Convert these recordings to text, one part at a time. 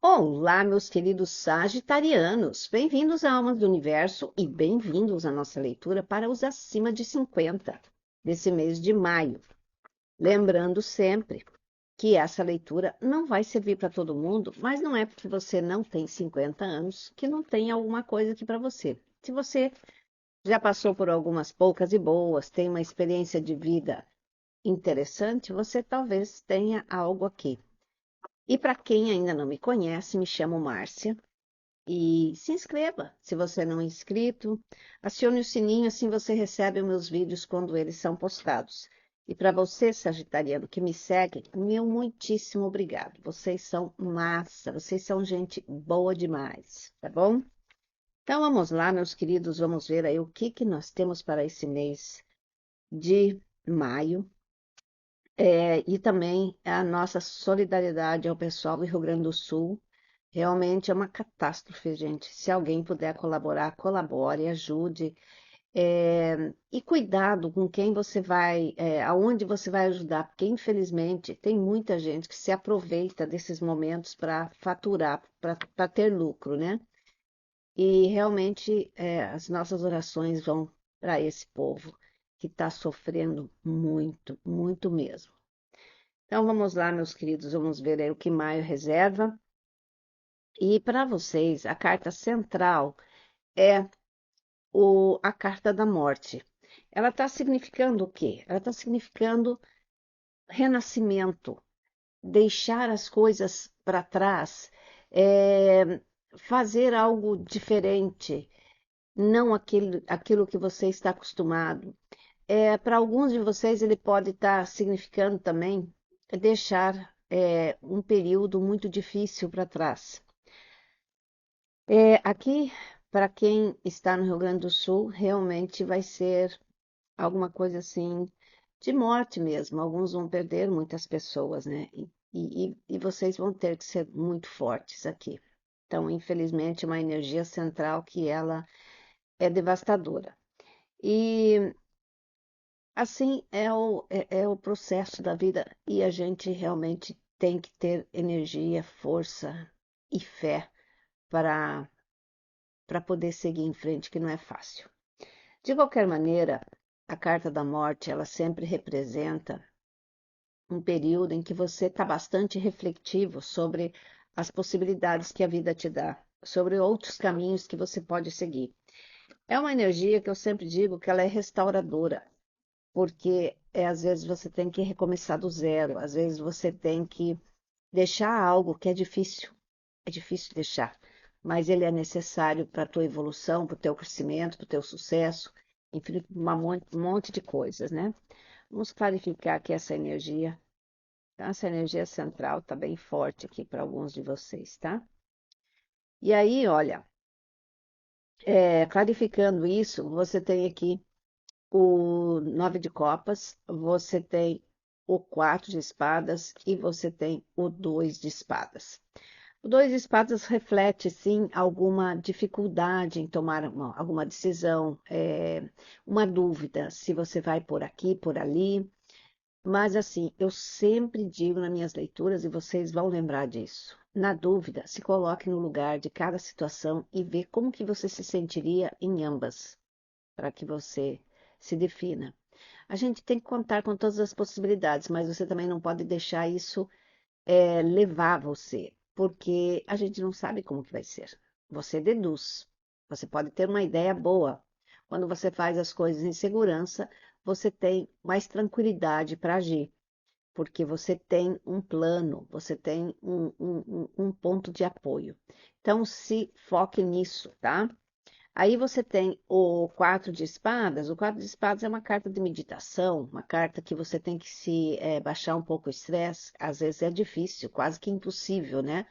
Olá, meus queridos sagitarianos! Bem-vindos a Almas do Universo e bem-vindos à nossa leitura para os acima de 50 desse mês de maio. Lembrando sempre que essa leitura não vai servir para todo mundo, mas não é porque você não tem 50 anos que não tem alguma coisa aqui para você. Se você já passou por algumas poucas e boas, tem uma experiência de vida interessante, você talvez tenha algo aqui. E para quem ainda não me conhece, me chamo Márcia. E se inscreva, se você não é inscrito. Acione o sininho, assim você recebe os meus vídeos quando eles são postados. E para você, sagitariano, que me segue, meu muitíssimo obrigado. Vocês são massa, vocês são gente boa demais, tá bom? Então vamos lá, meus queridos, vamos ver aí o que que nós temos para esse mês de maio. E também a nossa solidariedade ao pessoal do Rio Grande do Sul. Realmente é uma catástrofe, gente. Se alguém puder colaborar, colabore, ajude. E cuidado com quem você vai, aonde você vai ajudar, porque infelizmente tem muita gente que se aproveita desses momentos para faturar, para ter lucro, né? E realmente as nossas orações vão para esse povo que está sofrendo muito, muito mesmo. Então vamos lá, meus queridos, vamos ver aí o que maio reserva. E para vocês, a carta central é a carta da morte. Ela está significando o quê? Ela está significando renascimento, deixar as coisas para trás, fazer algo diferente, não aquilo que você está acostumado. Para alguns de vocês, ele pode estar significando também deixar um período muito difícil para trás. Aqui, para quem está no Rio Grande do Sul, realmente vai ser alguma coisa assim de morte mesmo. Alguns vão perder muitas pessoas, né? E vocês vão ter que ser muito fortes aqui. Então, infelizmente, é uma energia central que ela é devastadora. E assim é o processo da vida e a gente realmente tem que ter energia, força e fé para poder seguir em frente, que não é fácil. De qualquer maneira, a carta da morte, ela sempre representa um período em que você está bastante refletivo sobre as possibilidades que a vida te dá, sobre outros caminhos que você pode seguir. É uma energia que eu sempre digo que ela é restauradora, porque às vezes você tem que recomeçar do zero, às vezes você tem que deixar algo que é difícil deixar, mas ele é necessário para a tua evolução, para o teu crescimento, para o teu sucesso, enfim, um monte de coisas, né? Vamos clarificar aqui essa energia. Então, essa energia central está bem forte aqui para alguns de vocês, tá? E aí, olha, clarificando isso, você tem aqui o nove de copas, você tem o quatro de espadas e você tem o dois de espadas. O dois de espadas reflete, sim, alguma dificuldade em tomar alguma decisão, uma dúvida se você vai por aqui, por ali. Mas, assim, eu sempre digo nas minhas leituras, e vocês vão lembrar disso. Na dúvida, se coloque no lugar de cada situação e vê como que você se sentiria em ambas, para que você se defina. A gente tem que contar com todas as possibilidades, mas você também não pode deixar isso levar você, porque a gente não sabe como que vai ser. Você deduz. Você pode ter uma ideia boa. Quando você faz as coisas em segurança, você tem mais tranquilidade para agir, porque você tem um plano, você tem um ponto de apoio. Então, se foque nisso, tá? Aí você tem o quatro de espadas. O quatro de espadas é uma carta de meditação, uma carta que você tem que se baixar um pouco o estresse. Às vezes é difícil, quase que impossível, né?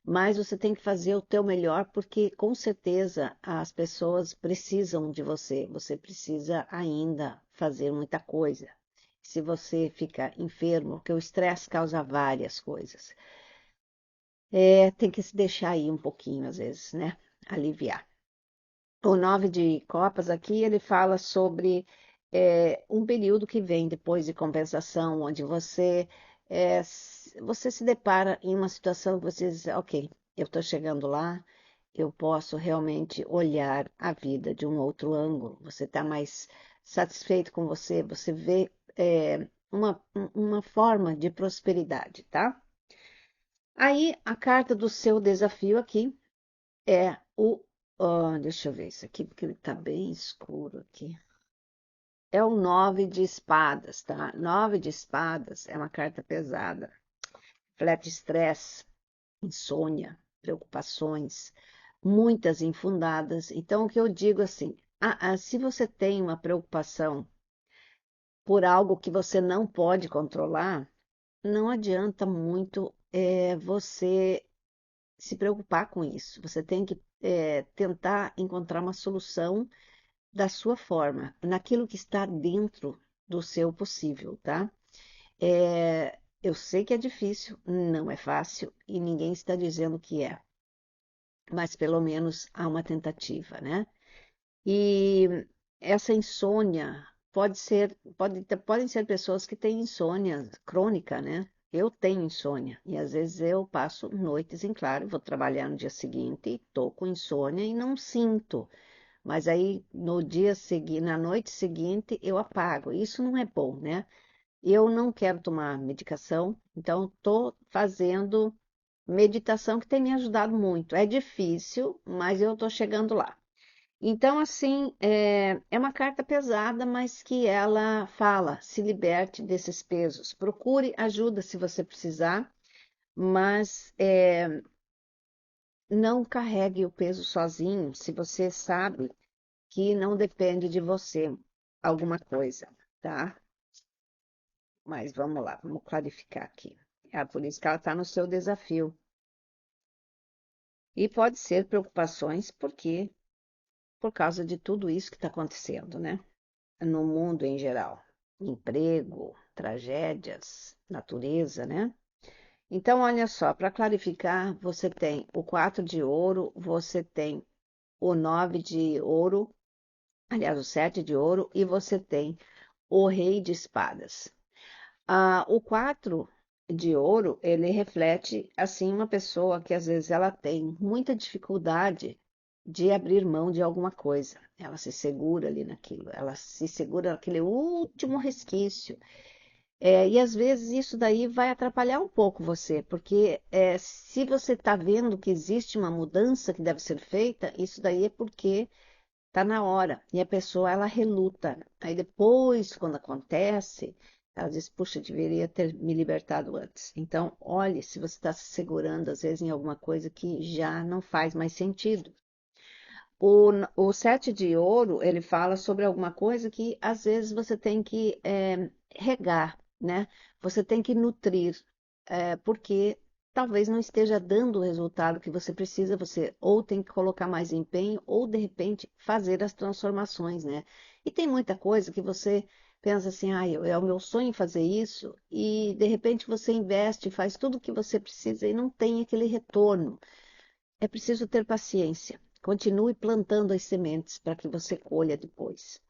Mas você tem que fazer o teu melhor, porque com certeza as pessoas precisam de você. Você precisa ainda fazer muita coisa. Se você fica enfermo, porque o estresse causa várias coisas. Tem que se deixar aí um pouquinho, às vezes, né? Aliviar. O nove de copas aqui, ele fala sobre um período que vem depois de compensação, onde você se depara em uma situação que você diz, ok, eu estou chegando lá, eu posso realmente olhar a vida de um outro ângulo. Você está mais satisfeito com você, você vê uma forma de prosperidade, tá? Aí, a carta do seu desafio aqui é deixa eu ver isso aqui, porque ele está bem escuro aqui. É o 9 de espadas, tá? 9 de espadas é uma carta pesada. Reflete estresse, insônia, preocupações, muitas infundadas. Então, o que eu digo assim, se você tem uma preocupação por algo que você não pode controlar, não adianta muito você se preocupar com isso. Você tem que tentar encontrar uma solução da sua forma, naquilo que está dentro do seu possível, tá? Eu sei que é difícil, não é fácil e ninguém está dizendo que é, mas pelo menos há uma tentativa, né? E essa insônia podem ser pessoas que têm insônia crônica, né? Eu tenho insônia e às vezes eu passo noites em claro, vou trabalhar no dia seguinte e estou com insônia e não sinto. Mas aí no dia seguinte, na noite seguinte, eu apago. Isso não é bom, né? Eu não quero tomar medicação, então estou fazendo meditação que tem me ajudado muito. É difícil, mas eu estou chegando lá. Então, assim, é uma carta pesada, mas que ela fala, se liberte desses pesos. Procure ajuda se você precisar, mas não carregue o peso sozinho, se você sabe que não depende de você alguma coisa, tá? Mas vamos lá, vamos clarificar aqui. É por isso que ela está no seu desafio. E pode ser preocupações, porque por causa de tudo isso que está acontecendo, né? No mundo em geral. Emprego, tragédias, natureza, né? Então, olha só, para clarificar, você tem o 4 de ouro, você tem o 9 de ouro, aliás, o 7 de ouro, e você tem o rei de espadas. O 4 de ouro, ele reflete, assim, uma pessoa que às vezes ela tem muita dificuldade de abrir mão de alguma coisa. Ela se segura ali naquilo, ela se segura naquele último resquício. E às vezes isso daí vai atrapalhar um pouco você, porque se você está vendo que existe uma mudança que deve ser feita, isso daí é porque está na hora. E a pessoa, ela reluta. Aí depois, quando acontece, ela diz, puxa, deveria ter me libertado antes. Então, olhe se você está se segurando, às vezes, em alguma coisa que já não faz mais sentido. O 7 de ouro, ele fala sobre alguma coisa que, às vezes, você tem que regar, né? Você tem que nutrir, porque talvez não esteja dando o resultado que você precisa, você ou tem que colocar mais empenho, ou, de repente, fazer as transformações, né? E tem muita coisa que você pensa assim, é o meu sonho fazer isso, e, de repente, você investe, faz tudo o que você precisa e não tem aquele retorno. É preciso ter paciência. Continue plantando as sementes para que você colha depois.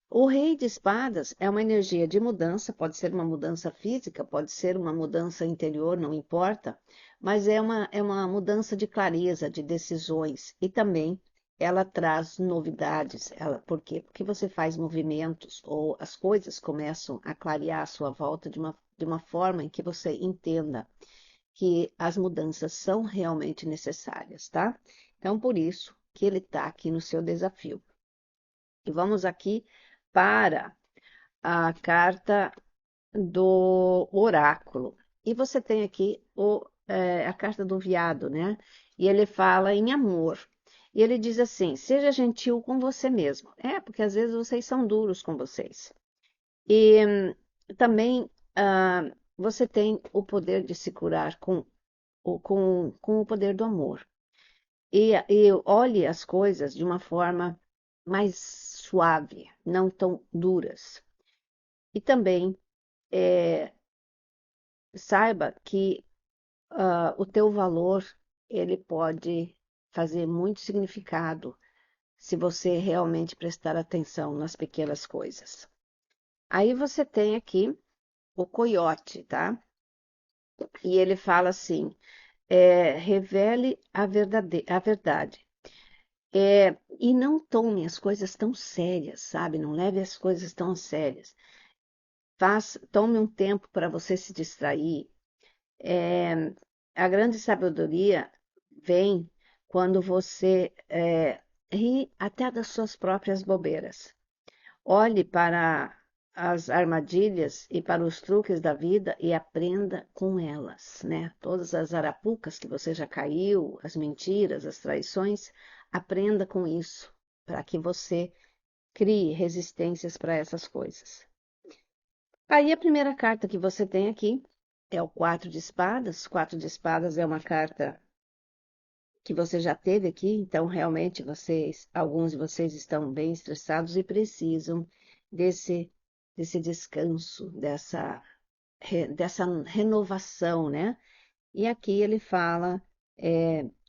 O rei de espadas é uma energia de mudança, pode ser uma mudança física, pode ser uma mudança interior, não importa, mas é uma mudança de clareza, de decisões e também ela traz novidades. Por quê? Porque você faz movimentos ou as coisas começam a clarear à sua volta de uma forma em que você entenda que as mudanças são realmente necessárias, tá? Então, por isso que ele está aqui no seu desafio. E vamos aqui para a carta do oráculo. E você tem aqui a carta do veado, né? E ele fala em amor. E ele diz assim: seja gentil com você mesmo. Porque às vezes vocês são duros com vocês. E também você tem o poder de se curar com o poder do amor. E olhe as coisas de uma forma mais suave, não tão duras. E também saiba que o teu valor ele pode fazer muito significado se você realmente prestar atenção nas pequenas coisas. Aí você tem aqui o coiote, tá? E ele fala assim: revele a verdade. E não tome as coisas tão sérias, sabe? Não leve as coisas tão sérias. Tome um tempo para você se distrair. A grande sabedoria vem quando você ri até das suas próprias bobeiras. Olhe para as armadilhas e para os truques da vida e aprenda com elas, né? Todas as arapucas que você já caiu, as mentiras, as traições, aprenda com isso, para que você crie resistências para essas coisas. Aí a primeira carta que você tem aqui é o quatro de espadas. Quatro de espadas é uma carta que você já teve aqui, então realmente alguns de vocês estão bem estressados e precisam desse, desse descanso, dessa renovação, né? E aqui ele fala,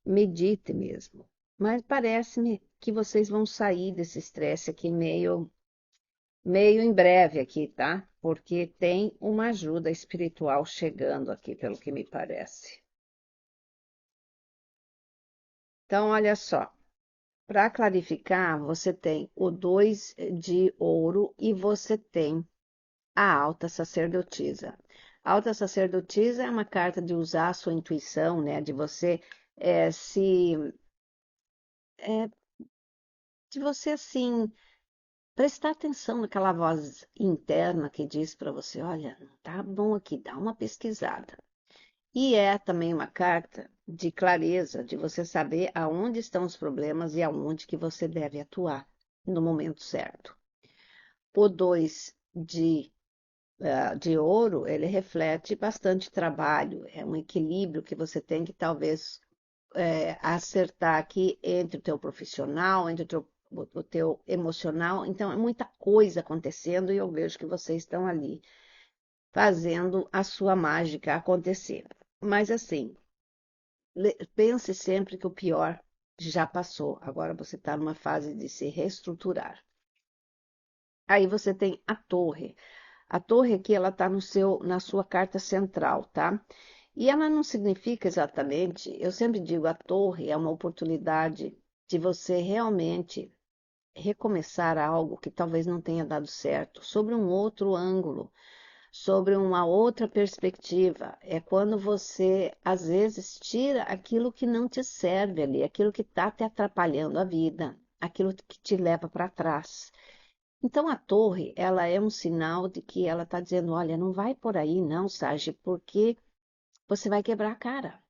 medite mesmo. Mas parece-me que vocês vão sair desse estresse aqui meio em breve aqui, tá? Porque tem uma ajuda espiritual chegando aqui, pelo que me parece. Então, olha só. Para clarificar, você tem o 2 de ouro e você tem a alta sacerdotisa. A alta sacerdotisa é uma carta de usar a sua intuição, né? De você se. é, de você, assim, prestar atenção naquela voz interna que diz para você: olha, não tá bom aqui, dá uma pesquisada. E é também uma carta de clareza, de você saber aonde estão os problemas e aonde que você deve atuar no momento certo. O 2 de ouro, ele reflete bastante trabalho, é um equilíbrio que você tem que talvez acertar aqui entre o teu profissional, entre o teu emocional. Então, é muita coisa acontecendo e eu vejo que vocês estão ali fazendo a sua mágica acontecer. Mas assim, pense sempre que o pior já passou. Agora você está numa fase de se reestruturar. Aí você tem a torre. A torre aqui, ela está na sua carta central, tá? E ela não significa exatamente, eu sempre digo, a torre é uma oportunidade de você realmente recomeçar algo que talvez não tenha dado certo, sobre um outro ângulo, sobre uma outra perspectiva. É quando você, às vezes, tira aquilo que não te serve ali, aquilo que está te atrapalhando a vida, aquilo que te leva para trás. Então, a torre, ela é um sinal de que ela está dizendo, olha, não vai por aí não, Sage, porque você vai quebrar a cara.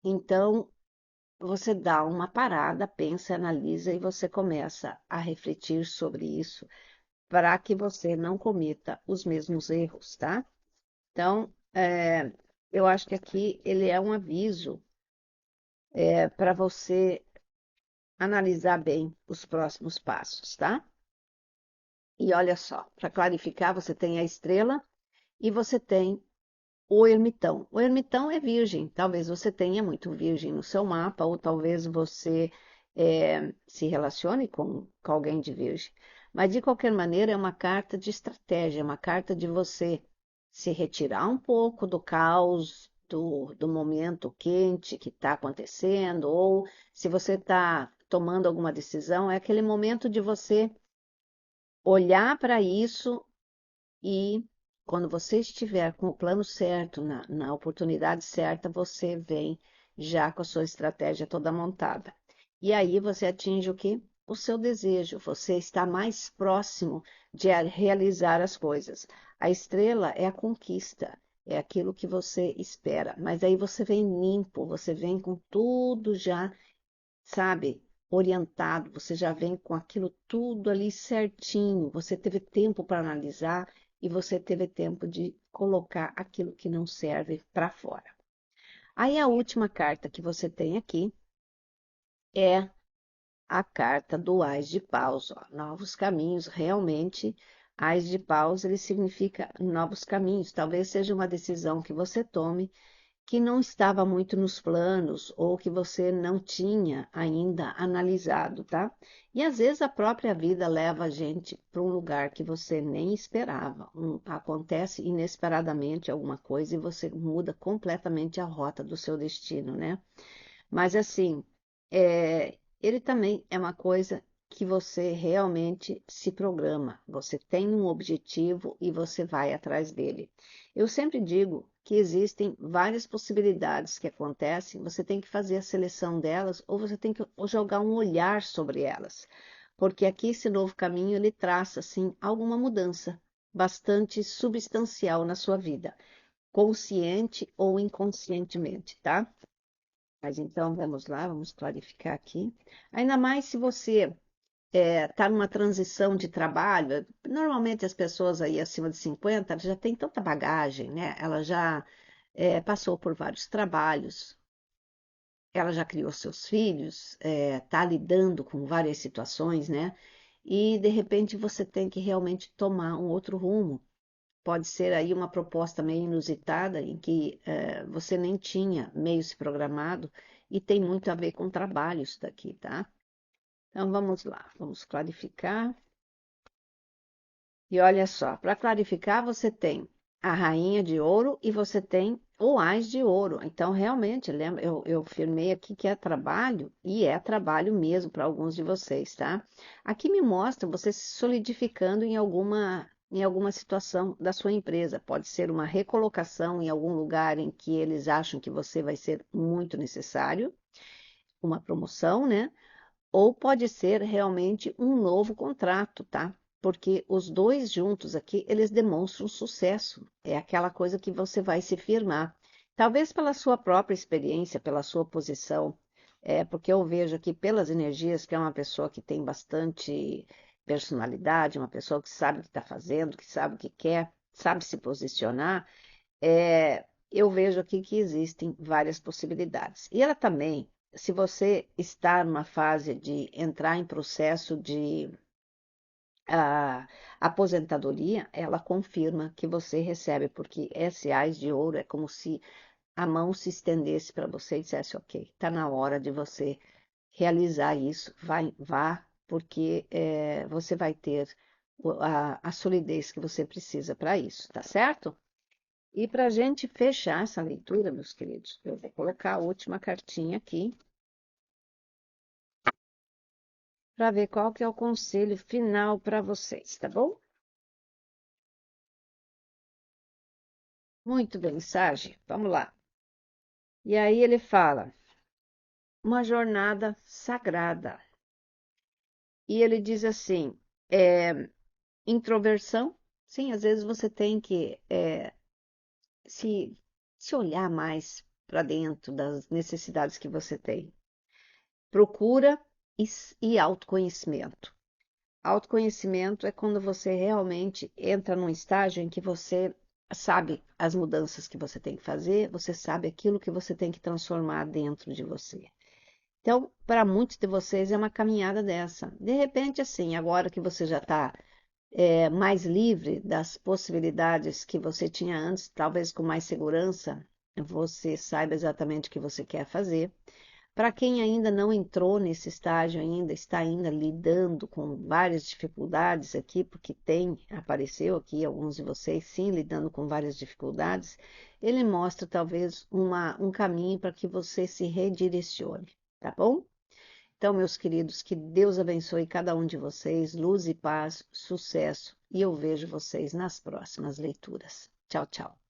Então, você dá uma parada, pensa, analisa e você começa a refletir sobre isso para que você não cometa os mesmos erros, tá? Então, eu acho que aqui ele é um aviso para você analisar bem os próximos passos, tá? E olha só, para clarificar, você tem a estrela e você tem o ermitão. O ermitão é virgem, talvez você tenha muito virgem no seu mapa, ou talvez você se relacione com alguém de virgem. Mas, de qualquer maneira, é uma carta de estratégia, é uma carta de você se retirar um pouco do caos, do momento quente que está acontecendo, ou se você está tomando alguma decisão, é aquele momento de você olhar para isso e quando você estiver com o plano certo, na oportunidade certa, você vem já com a sua estratégia toda montada. E aí você atinge o quê? O seu desejo. Você está mais próximo de realizar as coisas. A estrela é a conquista, é aquilo que você espera. Mas aí você vem limpo, você vem com tudo já, sabe, orientado, você já vem com aquilo tudo ali certinho, você teve tempo para analisar e você teve tempo de colocar aquilo que não serve para fora. Aí a última carta que você tem aqui é a carta do Ás de Paus, ó, novos caminhos, realmente, Ás de Paus, ele significa novos caminhos, talvez seja uma decisão que você tome que não estava muito nos planos ou que você não tinha ainda analisado, tá? E às vezes a própria vida leva a gente para um lugar que você nem esperava. Acontece inesperadamente alguma coisa e você muda completamente a rota do seu destino, né? Mas assim, ele também é uma coisa que você realmente se programa. Você tem um objetivo e você vai atrás dele. Eu sempre digo que existem várias possibilidades que acontecem, você tem que fazer a seleção delas ou você tem que jogar um olhar sobre elas. Porque aqui esse novo caminho ele traça assim alguma mudança bastante substancial na sua vida, consciente ou inconscientemente, tá? Mas então vamos lá, vamos clarificar aqui. Ainda mais se você está numa transição de trabalho, normalmente as pessoas aí acima de 50 já têm tanta bagagem, né? Ela já passou por vários trabalhos, ela já criou seus filhos, está lidando com várias situações, né? E de repente você tem que realmente tomar um outro rumo. Pode ser aí uma proposta meio inusitada em que você nem tinha meio se programado e tem muito a ver com trabalho isso daqui, tá? Então vamos lá, vamos clarificar. E olha só, para clarificar, você tem a rainha de ouro e você tem o ás de ouro. Então, realmente, lembra, eu firmei aqui que é trabalho e é trabalho mesmo para alguns de vocês, tá? Aqui me mostra você se solidificando em alguma situação da sua empresa. Pode ser uma recolocação em algum lugar em que eles acham que você vai ser muito necessário, uma promoção, né? Ou pode ser realmente um novo contrato, tá? Porque os dois juntos aqui, eles demonstram sucesso. É aquela coisa que você vai se firmar. Talvez pela sua própria experiência, pela sua posição, porque eu vejo aqui pelas energias que é uma pessoa que tem bastante personalidade, uma pessoa que sabe o que está fazendo, que sabe o que quer, sabe se posicionar. Eu vejo aqui que existem várias possibilidades. E ela também, se você está numa fase de entrar em processo de aposentadoria, ela confirma que você recebe, porque esse ás de ouro é como se a mão se estendesse para você e dissesse, ok, está na hora de você realizar isso, vá, porque você vai ter a solidez que você precisa para isso, tá certo? E para a gente fechar essa leitura, meus queridos, eu vou colocar a última cartinha aqui para ver qual que é o conselho final para vocês, tá bom? Muito bem, Sage, vamos lá. E aí ele fala, uma jornada sagrada. E ele diz assim, introversão, sim, às vezes você tem que se, se olhar mais para dentro das necessidades que você tem. Procura e autoconhecimento. Autoconhecimento é quando você realmente entra num estágio em que você sabe as mudanças que você tem que fazer, você sabe aquilo que você tem que transformar dentro de você. Então, para muitos de vocês é uma caminhada dessa. De repente, assim, agora que você já está mais livre das possibilidades que você tinha antes, talvez com mais segurança, você saiba exatamente o que você quer fazer. Para quem ainda não entrou nesse estágio ainda, está ainda lidando com várias dificuldades aqui, porque apareceu aqui alguns de vocês, sim, lidando com várias dificuldades, ele mostra talvez um caminho para que você se redirecione, tá bom? Então, meus queridos, que Deus abençoe cada um de vocês, luz e paz, sucesso, e eu vejo vocês nas próximas leituras. Tchau, tchau.